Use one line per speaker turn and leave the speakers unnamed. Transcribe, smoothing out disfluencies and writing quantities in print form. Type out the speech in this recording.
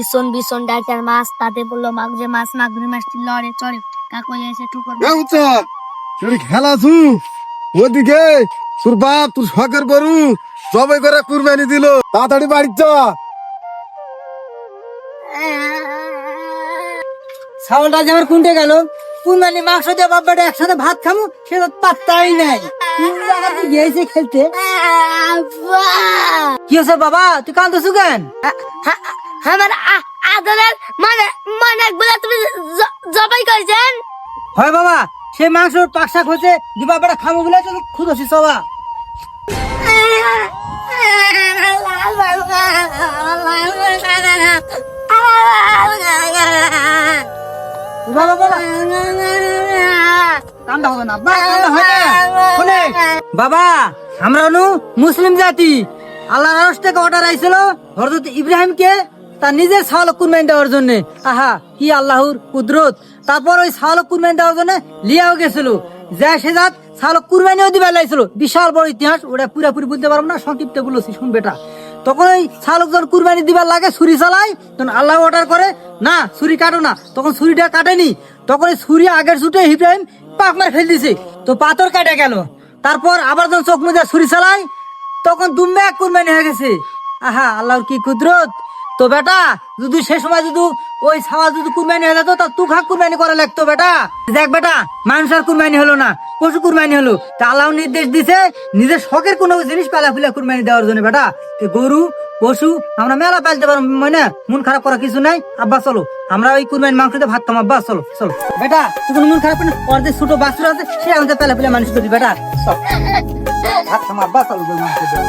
ইসন bison ডাইটার মাছ তাতে বললো মাছ যে মাছ মাগুরি মাছটি লড়ে চড়ে কাকু এসে ঠুকর
তুই খেলা ছু ওদিকে তোর বাপ তোর শখের গরু জবাই করে কুরবানি দিল তাড়াতাড়ি বাড়ি চ।
ছাগলটা যে আমার কুন্টে গেল, কুরবানি মাংস দিয়ে বাবাটা একসাথে ভাত খামু সে তো পাত্তাই নাই। গিয়েছে খেলতে। কি হয়েছে বাবা, তুই কান্দছো কেন?
আমার আদরের মানে মানে বলে তুমি জবাই করেছেন।
হয় বাবা, সেই মাংস পাকশাক হচ্ছে দিবা বেটা খামু বলে তো খুঁজছি সবা। বাবা বাবা কান্দা হবে না, কান্দা হয় না। শুনে বাবা, আমরা হলো মুসলিম জাতি। আল্লাহর আরশ থেকে অর্ডার আইছিল হযরত ইব্রাহিমকে তার নিজের ছাগল কুরবানি দেওয়ার জন্য। আহা কি আল্লাহর কুদরত। তারপর ওই ছাগল কুরবানি দেওয়ার জন্য লিয়াও গেছিল, যা সে জাত ছাগল কুরবানিও দিবার লাইছিল। বিশাল বড় ইতিহাস, ওটা পুরাপুরি বলতে পারবো না, সংক্ষিপ্ত বলেছি শুন বেটা। তখন ওই ছাগল যখন কুরবানি দিবার লাগে ছুরি চালাই, তখন আল্লাহ অর্ডার করে না ছুরি কাটো না, তখন ছুরিটা কাটেনি। তখন ওই ছুরি আগের ছুটে ইব্রাহিম পাক মার ফেল দিছে, তো পাথর কাটে গেল। তারপর আবার যখন চোখ মুজা ছুরি চালাই তখন দুম্বে এক কুরবানি হয়ে গেছে। আহা আল্লাহর কি কুদরত। তো বেটা যদি সে সময় যদি ওই ছাওয়া যদি কুরবানি হয়ে যেত তা তুই কুরবানি করা লাগতো বেটা। দেখ বেটা, মানুষের কুরবানি হলো না, পশু কুরবানি হলো। তা আল্লাহ নির্দেশ দিছে নিজের শখের কোনো জিনিস পালা ফুলা কুরবানি দেওয়ার জন্য। বেটা গরু পশু আমরা মেলা পালতে পারবো, মানে মন খারাপ করার কিছু নাই। আব্বা চলো আমরা ওই কুরবানি মাংস দিয়ে ভাত খাম। আব্বা চলো চলো বেটা, তুই কোনো মন খারাপ না, ওর যে ছোট বাচ্চা আছে সে আমাদের পেলা ফুলা মানুষ করি। বেটা চল ভাত খাম, আব্বা চলো মাংস দিয়ে।